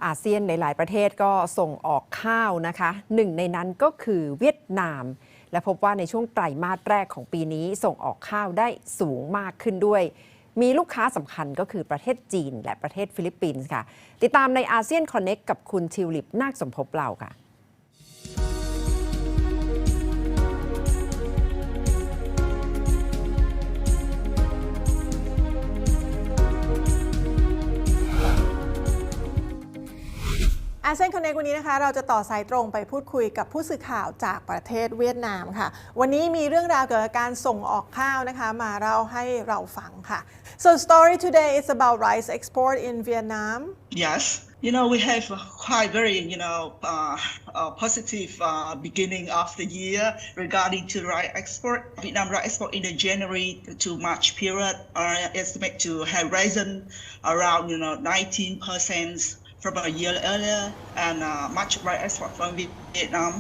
อาเซียนหลายๆประเทศก็ส่งออกข้าวนะคะหนึ่งในนั้นก็คือเวียดนามและพบว่าในช่วงไตรมาสแรกของปีนี้ส่งออกข้าวได้สูงมากขึ้นด้วยมีลูกค้าสำคัญก็คือประเทศจีนและประเทศฟิลิปปินส์ค่ะติดตามในอาเซียนคอนเน็กกับคุณทิวลิปนาคสมภพเราค่ะอาเซียนคอนเนควันนี้นะคะเราจะต่อสายตรงไปพูดคุยกับผู้สื่อข่าวจากประเทศเวียดนามค่ะวันนี้มีเรื่องราวเกี่ยวกับการส่งออกข้าวนะคะมาเล่าให้เราฟังค่ะ So story today is about rice export in Vietnam. Yes, we have quite very positive beginning of the year regarding to rice export. Vietnam rice export in the January to March period are estimated to have risen around 19%. From a year earlier, and much rice export from Vietnam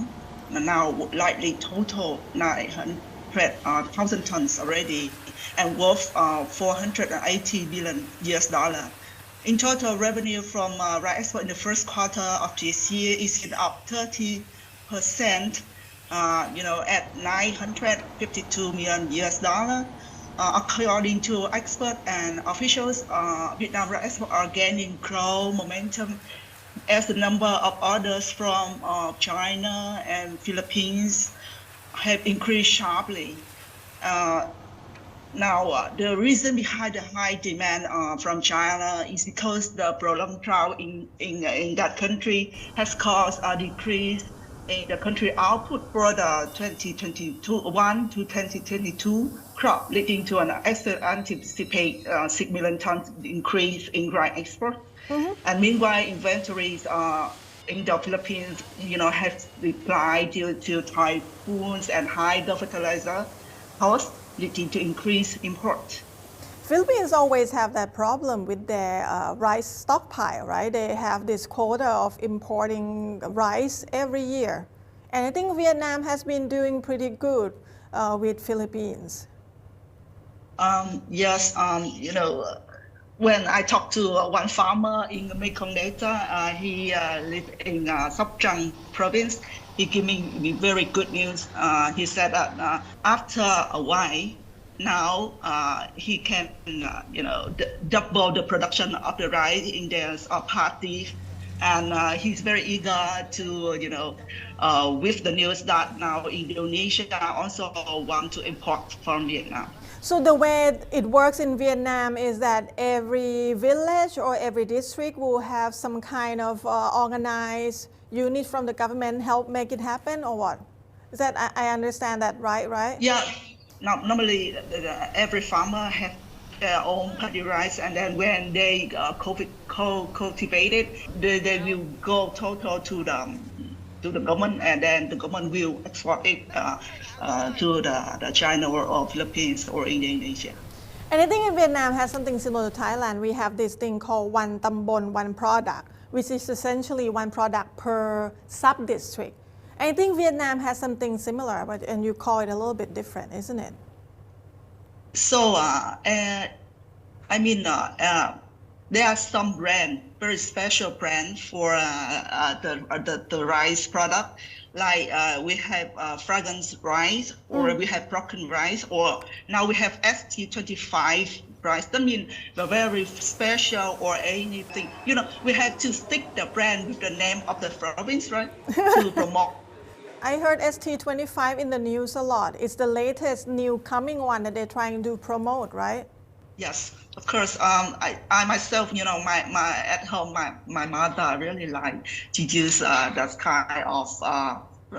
now likely total 900,000 tons already, and worth $480 billion. In total, revenue from rice export in the first quarter of this year is up 30%, at $952 million. According to experts and officials, Vietnam rice export are gaining growth momentum as the number of orders from China and Philippines have increased sharply. Now, the reason behind the high demand from China is because the prolonged drought in that country has caused a decrease in the country output for the 2021 to 2022 crop, leading to an anticipated 6 million tons increase in rice export. Mm-hmm. And meanwhile, inventories in the Philippines, have declined due to typhoons and high fertilizer costs, leading to increased import. Philippines always have that problem with their rice stockpile, right? They have this quota of importing rice every year. And I think Vietnam has been doing pretty good with Philippines. Yes, when I talked to one farmer in Mekong Delta, he lives in Sóc Trăng province. He gave me very good news. He said that after a while, now he can, double the production of the rice in their party, and he's very eager to, with the news that now Indonesia also want to import from Vietnam. So the way it works in Vietnam is that every village or every district will have some kind of organized unit from the government help make it happen, or what? Is that I understand that right? Yeah. Normally, every farmer has their own paddy rice, and then when they cultivate it, they will go total to the government, and then the government will export it to the China or Philippines or Indonesia. And I think in Vietnam has something similar to Thailand. We have this thing called one tambon, one product, which is essentially one product per sub-district. I think Vietnam has something similar, and you call it a little bit different, isn't it? So, there are some brand, very special brand for the rice product. Like we have fragrance rice, or we have broken rice, or now we have ST25 rice. That means the very special or anything. We have to stick the brand with the name of the province, right, to promote. I heard ST25 in the news a lot. It's the latest new coming one that they're trying to promote, right? Yes, of course. I myself, my at home, my mother really like to use that kind of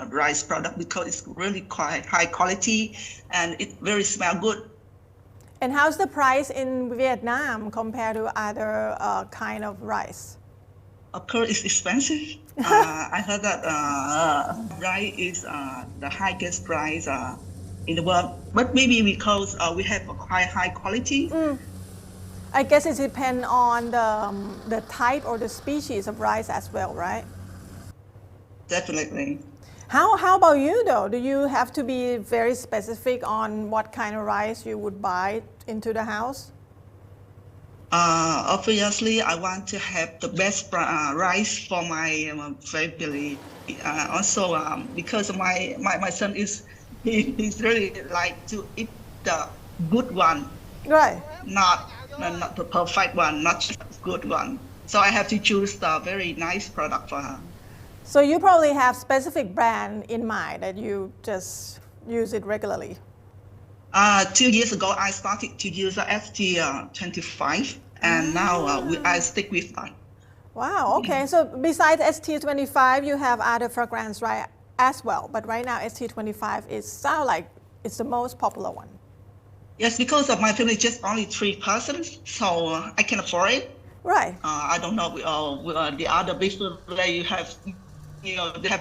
rice product because it's really quite high quality and it very smell good. And how's the price in Vietnam compared to other kind of rice? Of course, it's expensive. I heard that rice is the highest price in the world, but maybe because we have a quite high quality. I guess it depends on the type or the species of rice as well, right? Definitely. How about you though? Do you have to be very specific on what kind of rice you would buy into the house? Obviously, I want to have the best rice for my family. Also, because my son he's really like to eat the good one, Right. not the perfect one, not just good one. So I have to choose the very nice product for her. So you probably have specific brand in mind that you just use it regularly. 2 years ago, I started to use the ST25, and now I stick with that. Wow, okay. So besides ST25, you have other fragrance, right, as well. But right now, ST25 is sound like it's the most popular one. Yes, because of my family, just only 3 persons, so I can afford it. Right. I don't know the other business where you have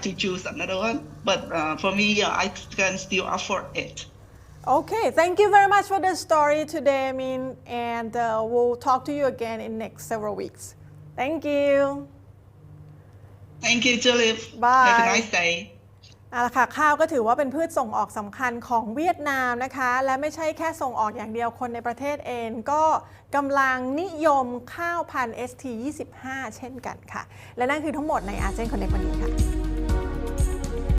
to choose another one. But for me, I can still afford it. Okay, thank you very much for the story today, Min, and we'll talk to you again in next several weeks. Thank you. Thank you, Tulip. Bye. Have a nice day. เอาละค่ะข้าวก็ถือว่าเป็นพืชส่งออกสำคัญของเวียดนามนะคะและไม่ใช่แค่ส่งออกอย่างเดียวคนในประเทศเองก็กำลังนิยมข้าวพันธุ์ ST25 เช่นกันค่ะและนั่นคือทั้งหมดในอาเซียนคอนเนควันนี้ค่ะ